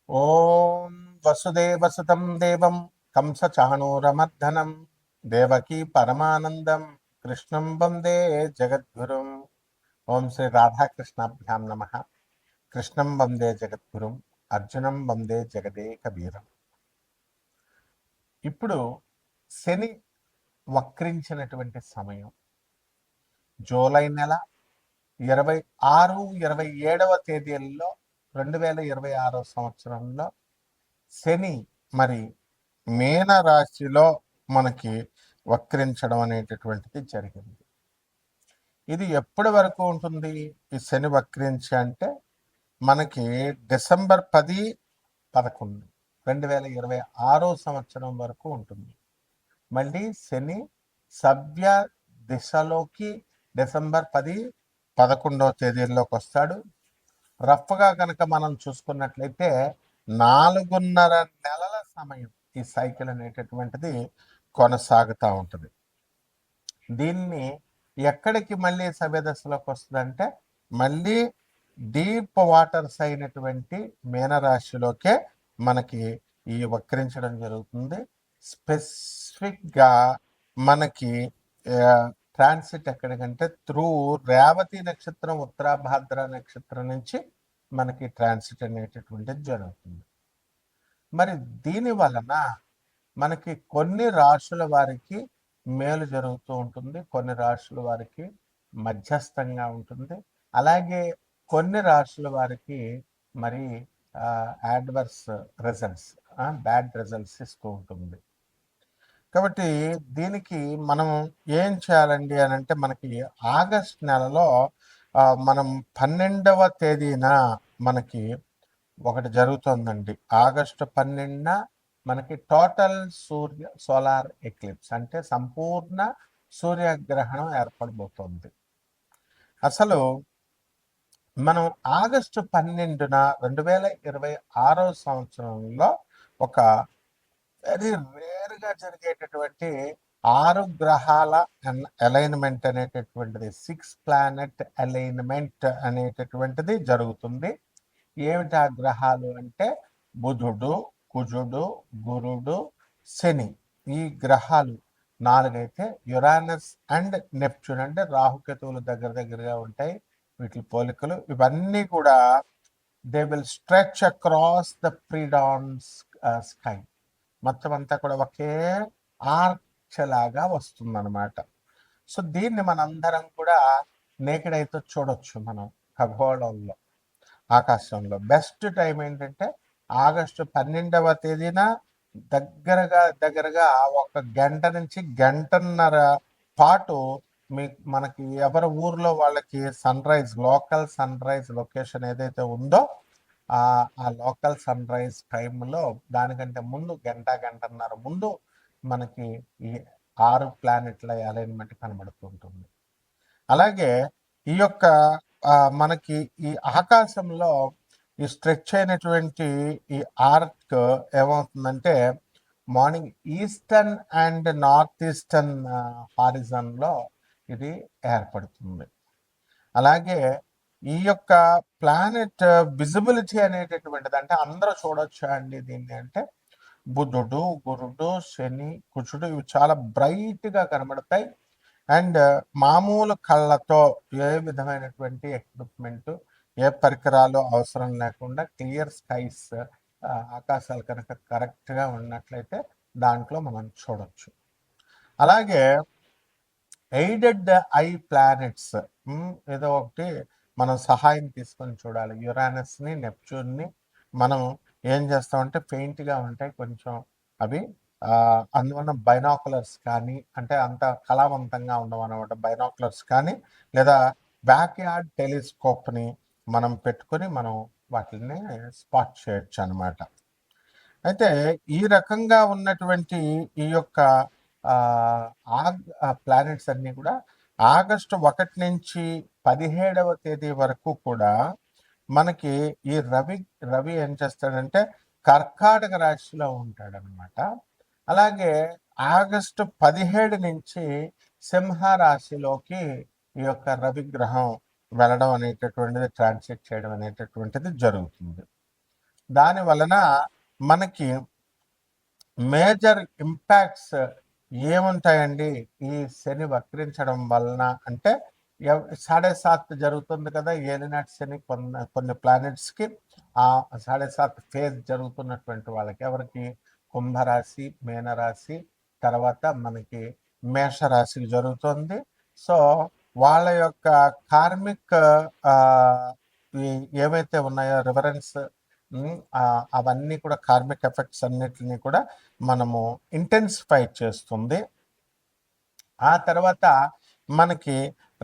ఓం వసుదేవసుతం దేవం కంసచాణూరమర్దనం దేవకీ పరమానందం కృష్ణం వందే జగద్గురుం. ఓం శ్రీ రాధాకృష్ణాభ్యాం నమ. కృష్ణం వందే జగద్గురుం, అర్జునం వందే జగదేక వీరం. ఇప్పుడు శని వక్రించినటువంటి సమయం జూలై నెల 26-27 తేదీల్లో 2026 సంవత్సరంలో శని మరి మీన రాశిలో మనకి వక్రించడం అనేటటువంటిది జరిగింది. ఇది ఎప్పటి వరకు ఉంటుంది ఈ శని వక్రించి అంటే మనకి డిసెంబర్ 10-11 2026 సంవత్సరం వరకు ఉంటుంది. మళ్ళీ శని సవ్య దిశలోకి డిసెంబర్ 10-11 తేదీల్లోకి వస్తాడు. రఫ్గా కనుక మనం చూసుకున్నట్లయితే 4.5 నెలల సమయం ఈ సైకిల్ అనేటటువంటిది కొనసాగుతూ ఉంటుంది. దీన్ని ఎక్కడికి మళ్ళీ సవ్యదశలోకి వస్తుందంటే మళ్ళీ డీప్ వాటర్స్ అయినటువంటి మీనరాశిలోకే మనకి ఈ వక్రించడం జరుగుతుంది. స్పెసిఫిక్గా మనకి ట్రాన్సిట్ ఎక్కడికంటే త్రూ రేవతి నక్షత్రం ఉత్తరాభాద్ర నక్షత్రం నుంచి మనకి ట్రాన్సిట్ అనేటటువంటిది జరుగుతుంది. మరి దీని వలన మనకి కొన్ని రాశుల వారికి మేలు జరుగుతూ ఉంటుంది, కొన్ని రాశుల వారికి మధ్యస్థంగా ఉంటుంది, అలాగే కొన్ని రాశుల వారికి మరి యాడ్వర్స్ రిజల్ట్స్, బ్యాడ్ రిజల్ట్స్ ఇస్తూ ఉంటుంది. కాబట్టి దీనికి మనం ఏం చేయాలండి అని అంటే మనకి ఆగస్ట్ నెలలో మనం 12వ తేదీన మనకి ఒకటి జరుగుతుందండి. ఆగస్టు 12న మనకి టోటల్ సోలార్ ఎక్లిప్స్ అంటే సంపూర్ణ సూర్యగ్రహణం ఏర్పడబోతోంది. అసలు మనం ఆగస్టు 12న 2026 సంవత్సరంలో ఒక వెరీ రేర్గా జరిగేటటువంటి 6 గ్రహాల అలైన్మెంట్ అనేటటువంటిది, 6 ప్లానెట్ అలైన్మెంట్ అనేటటువంటిది జరుగుతుంది. ఏమిటి ఆ గ్రహాలు అంటే బుధుడు, కుజుడు, గురుడు, శని. ఈ గ్రహాలు 4 అయితే యురానస్ అండ్ నెప్ట్యూన్ అంటే రాహుకేతువులు దగ్గరగా ఉంటాయి. వీటి పోలికలు ఇవన్నీ కూడా they will stretch across the predawn sky. మొత్తం అంతా కూడా ఒకే ఆర్చ్ లాగా వస్తుందన్నమాట. సో దీన్ని మనందరం కూడా నేకెడ్ అయితే చూడొచ్చు మనం ఖగోళంలో, ఆకాశంలో. బెస్ట్ టైం ఏంటంటే ఆగస్టు 12వ తేదీన దగ్గరగా 1 గంట నుంచి గంటన్నర పాటు మనకి ఎవరి ఊర్లో వాళ్ళకి లోకల్ సన్ రైజ్ లొకేషన్ ఏదైతే ఉందో ఆ లోకల్ సన్ రైజ్ టైంలో దానికంటే ముందు గంటన్నర ముందు మనకి ఈ 6 ప్లానెట్ల అలైన్మెంట్ కనబడుతుంటుంది. అలాగే ఈ యొక్క మనకి ఈ ఆకాశంలో ఈ స్ట్రెచ్ అయినటువంటి ఈ ఆర్క్ ఏమవుతుందంటే morning eastern and north eastern హారిజన్లో ఇది ఏర్పడుతుంది. అలాగే ఈ యొక్క ప్లానెట్ విజిబిలిటీ అనేటటువంటిది అంటే అందరూ చూడొచ్చా అండి దీన్ని అంటే బుధుడు, గురుడు, శని, కుజుడు ఇవి చాలా బ్రైట్గా కనబడతాయి. అండ్ మామూలు కళ్ళతో ఏ విధమైనటువంటి ఎక్విప్మెంట్, ఏ పరికరాలు అవసరం లేకుండా క్లియర్ స్కైస్, ఆకాశాలు కనుక కరెక్ట్గా ఉన్నట్లయితే దాంట్లో మనం చూడొచ్చు. అలాగే ఎయిడెడ్ ఐ ప్లానెట్స్ ఏదో ఒకటి మనం సహాయం తీసుకొని చూడాలి. యురానస్ని, నెప్ట్యూన్ని మనం ఏం చేస్తామంటే పెయింట్గా ఉంటాయి కొంచెం అవి, అందువల్ల బైనాకులర్స్ కానీ అంటే అంత కళావంతంగా ఉండవు అనమాట. బైనాకులర్స్ కానీ లేదా బ్యాక్ యార్డ్ టెలిస్కోప్ని మనం పెట్టుకొని మనం వాటిని స్పాట్ చేయొచ్చు అనమాట. అయితే ఈ రకంగా ఉన్నటువంటి ఈ యొక్క ప్లానెట్స్ అన్నీ కూడా ఆగస్టు 1 నుంచి 17వ తేదీ వరకు కూడా మనకి ఈ రవి ఏం చేస్తాడంటే కర్కాటక రాశిలో ఉంటాడనమాట. అలాగే ఆగస్టు 17 నుంచి సింహ రాశిలోకి ఈ యొక్క రవి గ్రహం వెళ్ళడం అనేటటువంటిది, ట్రాన్సిట్ చేయడం అనేటటువంటిది జరుగుతుంది. దాని వలన మనకి మేజర్ ఇంపాక్ట్స్ ఏముంటాయండి ఈ శని వక్రించడం వలన అంటే 7.5 జరుగుతుంది కదా ఏలినాటి శని కొన్ని ప్లానెట్స్కి. ఆ 7.5 ఫేజ్ జరుగుతున్నటువంటి వాళ్ళకి ఎవరికి కుంభరాశి, మీనరాశి, తర్వాత మనకి మేషరాశికి జరుగుతుంది. సో వాళ్ళ యొక్క కార్మిక్ ఏవైతే ఉన్నాయో రివరెన్స్, అవన్నీ కూడా కార్మిక్ ఎఫెక్ట్స్ అన్నిటిని కూడా మనము ఇంటెన్సిఫై చేస్తుంది. ఆ తర్వాత మనకి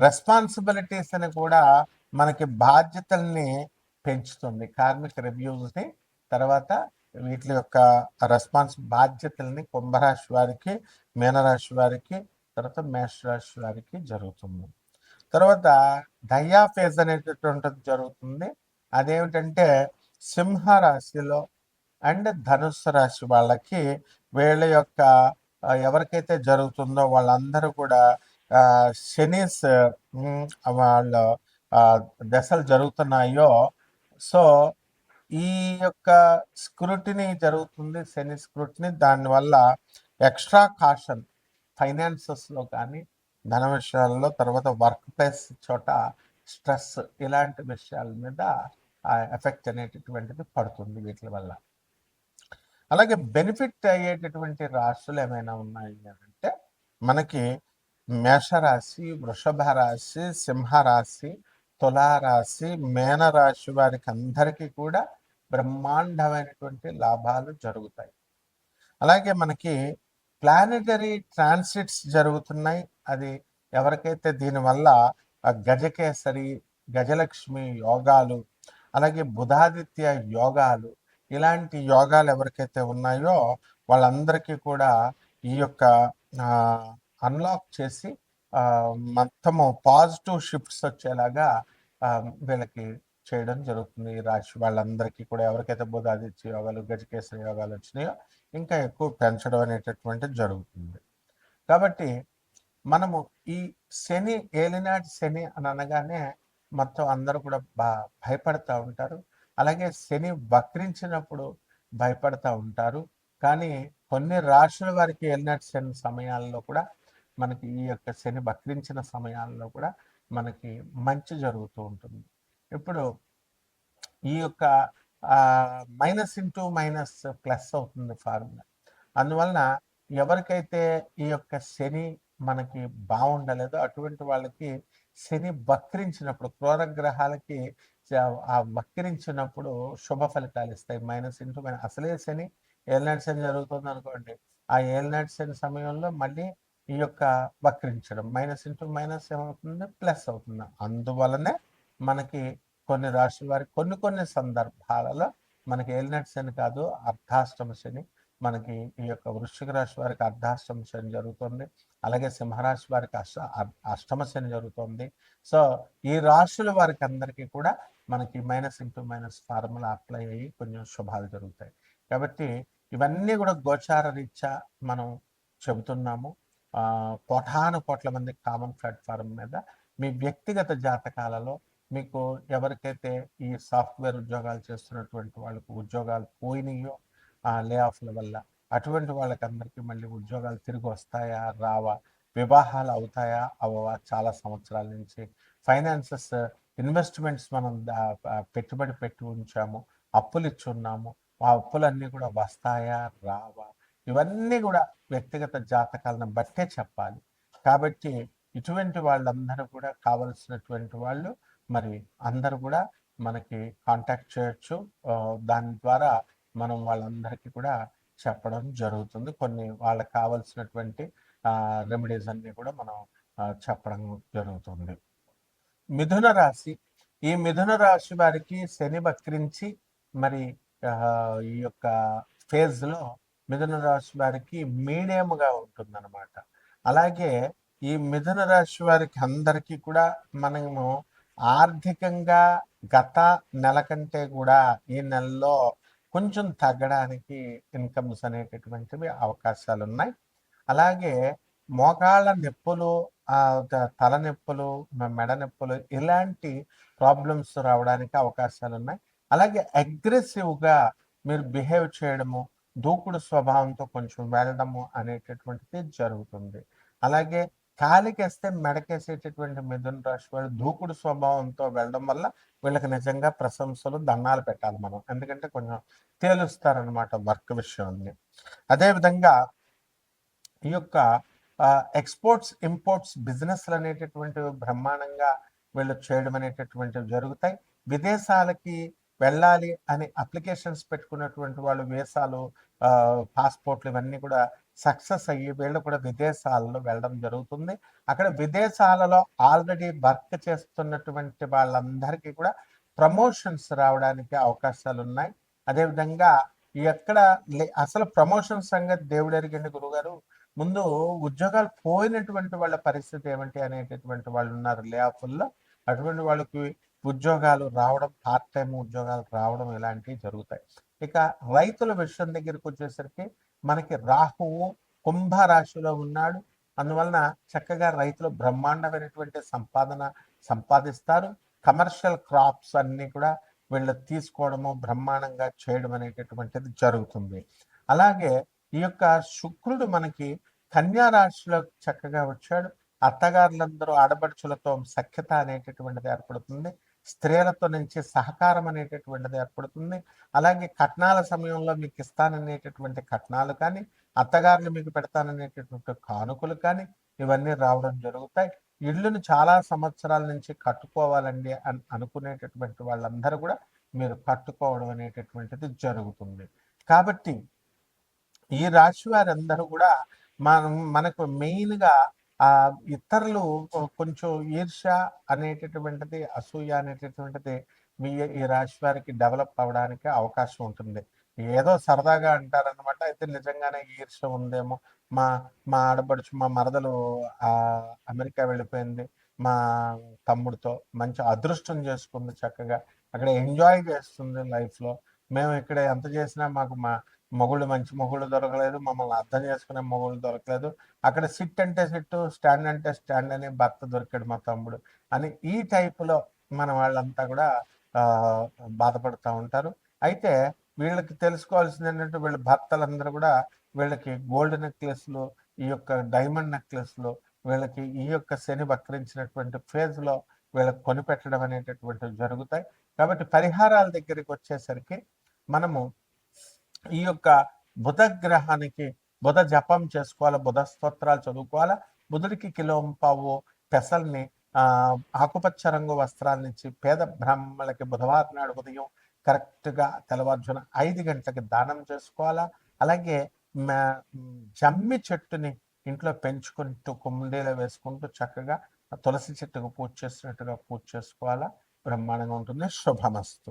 రెస్పాన్సిబిలిటీస్ అని కూడా మనకి బాధ్యతల్ని పెంచుతుంది. కార్మిక రివ్యూస్ని తర్వాత వీటి యొక్క బాధ్యతల్ని కుంభరాశి వారికి, మీనరాశి వారికి, తర్వాత మేషరాశి వారికి జరుగుతుంది. తర్వాత దయా ఫేజ్ అనేటటువంటిది జరుగుతుంది. అదేమిటంటే సింహరాశిలో అండ్ ధనుస్సు రాశి వాళ్ళకి వీళ్ళ యొక్క ఎవరికైతే జరుగుతుందో వాళ్ళందరూ కూడా శనీస్ వాళ్ళ దశలు జరుగుతున్నాయో సో ఈ యొక్క స్క్రూటినీ జరుగుతుంది, శని స్క్రూటినీ. దానివల్ల ఎక్స్ట్రా కాషన్ ఫైనాన్సెస్లో కానీ ధన విషయాల్లో, తర్వాత వర్క్ ప్లేస్ చోట స్ట్రెస్, ఇలాంటి విషయాల మీద ఎఫెక్ట్ అనేటటువంటిది పడుతుంది వీటి వల్ల. అలాగే బెనిఫిట్ అయ్యేటటువంటి రాశులు ఏమైనా ఉన్నాయి అంటే మనకి మేషరాశి, వృషభ రాశి, సింహరాశి, తులారాశి, మేనరాశి వారికి అందరికీ కూడా బ్రహ్మాండమైనటువంటి లాభాలు జరుగుతాయి. అలాగే మనకి ప్లానెటరీ ట్రాన్సిట్స్ జరుగుతున్నాయి. అది ఎవరికైతే దీనివల్ల గజకేసరి, గజలక్ష్మి యోగాలు, అలాగే బుధాదిత్య యోగాలు, ఇలాంటి యోగాలు ఎవరికైతే ఉన్నాయో వాళ్ళందరికీ కూడా ఈ యొక్క అన్లాక్ చేసి మొత్తము పాజిటివ్ షిఫ్ట్స్ వచ్చేలాగా వీళ్ళకి చేయడం జరుగుతుంది. ఈ రాశి వాళ్ళందరికీ కూడా ఎవరికైతే బుధాదిత్య యోగాలు, గజకేసరి యోగాలు వచ్చినాయో ఇంకా ఎక్కువ పెంచడం అనేటటువంటిది జరుగుతుంది. కాబట్టి మనము ఈ శని, ఏలినాటి శని అని అనగానే మొత్తం అందరూ కూడా భయపడతా ఉంటారు. అలాగే శని వక్రించినప్పుడు భయపడతా ఉంటారు. కానీ కొన్ని రాశుల వారికి ఏలినాటి శని సమయాల్లో కూడా మనకి ఈ యొక్క శని వక్రించిన సమయాల్లో కూడా మనకి మంచి జరుగుతూ ఉంటుంది. ఇప్పుడు ఈ యొక్క మైనస్ ఇంటూ మైనస్ ప్లస్ అవుతుంది ఫార్ములా. అందువలన ఎవరికైతే ఈ యొక్క శని మనకి బాగుండలేదో అటువంటి వాళ్ళకి శని వక్రించినప్పుడు, క్రూర గ్రహాలకి ఆ వక్రించినప్పుడు శుభ ఫలితాలు ఇస్తాయి. మైనస్ ఇంటూ మైనస్, అసలే శని ఏలినాటి శని జరుగుతుంది అనుకోండి, ఆ ఏలినాటి శని సమయంలో మళ్ళీ ఈ యొక్క వక్రించడం మైనస్ ఇంటూ మైనస్ ఏమవుతుంది, ప్లస్ అవుతుంది. అందువలనే మనకి కొన్ని రాశుల వారికి కొన్ని సందర్భాలలో మనకి ఏలినాటి శని కాదు, అర్ధాష్టమ శని. మనకి ఈ యొక్క వృశ్చిక రాశి వారికి అర్ధాష్టమ శని జరుగుతుంది. అలాగే సింహరాశి వారికి అష్టమ శని జరుగుతుంది. సో ఈ రాశుల వారికి అందరికీ కూడా మనకి minus into minus formula apply అయ్యి కొంచెం శుభాలు జరుగుతాయి. కాబట్టి ఇవన్నీ కూడా గోచార రీత్యా మనం చెబుతున్నాము. కోట్ల మంది కామన్ ప్లాట్ఫామ్ మీద మీ వ్యక్తిగత జాతకాలలో మీకు ఎవరికైతే ఈ సాఫ్ట్వేర్ ఉద్యోగాలు చేస్తున్నటువంటి వాళ్ళకు ఉద్యోగాలు పోయినాయో లే ఆఫ్ల వల్ల, అటువంటి వాళ్ళకి అందరికీ మళ్ళీ ఉద్యోగాలు తిరిగి వస్తాయా రావా, వివాహాలు అవుతాయా అవవా, చాలా సంవత్సరాల నుంచి ఫైనాన్సెస్, ఇన్వెస్ట్మెంట్స్ మనం పెట్టుబడి పెట్టి ఉంచాము, అప్పులు ఇచ్చున్నాము, ఆ అప్పులన్నీ కూడా వస్తాయా రావా, ఇవన్నీ కూడా వ్యక్తిగత జాతకాలను బట్టే చెప్పాలి. కాబట్టి ఇటువంటి వాళ్ళందరూ కూడా కావలసినటువంటి వాళ్ళు మరి అందరూ కూడా మనకి కాంటాక్ట్ చేయొచ్చు. దాని ద్వారా మనం వాళ్ళందరికీ కూడా చెప్పడం జరుగుతుంది. కొన్ని వాళ్ళకి కావలసినటువంటి రెమెడీస్ అన్నీ కూడా మనం చెప్పడం జరుగుతుంది. మిథున రాశి, ఈ మిథున రాశి వారికి శని వక్రించి మరి ఈ యొక్క ఫేజ్లో మిథున రాశి వారికి మీడియంగా ఉంటుందన్నమాట. అలాగే ఈ మిథున రాశి వారికి అందరికీ కూడా మనము ఆర్థికంగా గత నెల కంటే కూడా ఈ నెలలో కొంచెం తగ్గడానికి ఇన్కమ్స్ అనేటటువంటివి అవకాశాలు ఉన్నాయి. అలాగే మోకాళ్ళ నొప్పులు, తలనొప్పులు, మెడ నొప్పులు, ఇలాంటి ప్రాబ్లమ్స్ రావడానికి అవకాశాలు ఉన్నాయి. అలాగే అగ్రెసివ్గా మీరు బిహేవ్ చేయడము, దూకుడు స్వభావంతో కొంచెం వెళ్ళడము అనేటటువంటిది జరుగుతుంది. అలాగే కాలికేస్తే మెడకేసేటటువంటి మిథున రాశి వాళ్ళు దూకుడు స్వభావంతో వెళ్ళడం వల్ల వీళ్ళకి నిజంగా ప్రశంసలు, దండాలు పెట్టాలి మనం. ఎందుకంటే కొంచెం తేలుస్తారనమాట వర్క్ విషయాన్ని. అదేవిధంగా ఈ యొక్క ఎక్స్‌పోర్ట్స్, ఇంపోర్ట్స్ బిజినెస్‌లు అనేటటువంటివి బ్రహ్మాండంగా వీళ్ళు చేయడం అనేటటువంటివి జరుగుతాయి. విదేశాలకి వెళ్ళాలి అని అప్లికేషన్స్ పెట్టుకున్నటువంటి వాళ్ళు వీసాలు, పాస్‌పోర్ట్‌లు ఇవన్నీ కూడా సక్సెస్ అయ్యి వీళ్ళు కూడా విదేశాలలో వెళ్ళడం జరుగుతుంది. అక్కడ విదేశాలలో ఆల్రెడీ వర్క్ చేస్తున్నటువంటి వాళ్ళందరికీ కూడా ప్రమోషన్స్ రావడానికి అవకాశాలున్నాయి. అదేవిధంగా ఎక్కడ అసలు ప్రమోషన్ సంగతి దేవుడెరిగిండు గురువుగారు. ముందు ఉద్యోగాలు పోయినటువంటి వాళ్ళ పరిస్థితి ఏమిటి అనేటటువంటి వాళ్ళు ఉన్నారు లే ఆఫ్‌ల్లో. అటువంటి వాళ్ళకి ఉద్యోగాలు రావడం, పార్ట్ టైమ్ ఉద్యోగాలు రావడం ఇలాంటివి జరుగుతాయి. ఇక రైతుల విషయం దగ్గరికొచ్చేసరికి మనకి రాహువు కుంభ రాశిలో ఉన్నాడు. అందువలన చక్కగా రైతులు బ్రహ్మాండమైనటువంటి సంపాదన సంపాదిస్తారు. కమర్షియల్ క్రాప్స్ అన్నీ కూడా వీళ్ళు తీసుకోవడము, బ్రహ్మాండంగా చేయడం అనేటటువంటిది జరుగుతుంది. అలాగే ఈ యొక్క శుక్రుడు మనకి కన్యా రాశిలో చక్కగా వచ్చాడు. అత్తగారులందరూ ఆడపడుచులతో సఖ్యత అనేటటువంటిది ఏర్పడుతుంది. స్త్రీలతో నుంచి సహకారం అనేటటువంటిది ఏర్పడుతుంది. అలాగే కట్నాల సమయంలో మీకు ఇస్తాననేటటువంటి కట్నాలు కానీ, అత్తగారులు మీకు పెడతాననేటటువంటి కానుకలు కానీ ఇవన్నీ రావడం జరుగుతాయి. ఇళ్ళును చాలా సంవత్సరాల నుంచి కట్టుకోవాలండి అని అనుకునేటటువంటి వాళ్ళందరూ కూడా మీరు కట్టుకోవడం అనేటటువంటిది జరుగుతుంది. కాబట్టి ఈ రాశి వారందరూ కూడా మనకు మెయిన్‌గా ఇతరులు కొంచెం ఈర్ష్య అనేటటువంటిది, అసూయ అనేటటువంటిది ఈ రాశి వారికి డెవలప్ అవ్వడానికి అవకాశం ఉంటుంది. ఏదో సరదాగా అంటారనమాట. అయితే నిజంగానే ఈర్ష్య ఉందేమో. మా మా ఆడపడుచు, మా మరదలు అమెరికా వెళ్ళిపోయింది. మా తమ్ముడితో మంచి అదృష్టం చేసుకుంది చక్కగా. అక్కడ ఎంజాయ్ చేస్తుంది లైఫ్‌లో. మేము ఇక్కడ ఎంత చేసినా మాకు మొగుళ్ళు మంచి మొగుళ్ళు దొరకలేదు. మమ్మల్ని అర్థం చేసుకునే మొగుళ్ళు దొరకలేదు. అక్కడ సిట్ అంటే సిట్టు, స్టాండ్ అంటే స్టాండ్ అని భర్త దొరికాడు మా తమ్ముడు అని ఈ టైపులో మన వాళ్ళంతా కూడా ఆహ్, బాధపడతా ఉంటారు. అయితే వీళ్ళకి తెలుసుకోవాల్సింది ఏంటంటే వీళ్ళ భర్తలందరూ కూడా వీళ్ళకి గోల్డ్ నెక్లెస్‌లు, ఈ యొక్క డైమండ్ నెక్లెస్‌లు వీళ్ళకి ఈ యొక్క శని వక్రించినటువంటి ఫేజ్‌లో వీళ్ళకి కొనిపెట్టడం అనేటటువంటివి జరుగుతాయి. కాబట్టి పరిహారాల దగ్గరికొచ్చేసరికి మనము ఈ యొక్క బుధ గ్రహానికి బుధ జపం చేసుకోవాలి, బుధ స్తోత్రాలు చదువుకోవాలా. బుధుడికి కిలోంపావు పెసల్ని ఆకుపచ్చ రంగు వస్త్రాలనిచ్చి పేద బ్రాహ్మణులకి బుధవారం నాడు ఉదయం కరెక్ట్‌గా తెల్లవారుజామున 5 గంటలకి దానం చేసుకోవాలా. అలాగే జమ్మి చెట్టుని ఇంట్లో పెంచుకుంటూ కుండీలో వేసుకుంటూ చక్కగా తులసి చెట్టుకు పూజ చేసినట్టుగా పూజ చేసుకోవాలా. బ్రహ్మాండంగా ఉంటుంది. శుభమస్తు.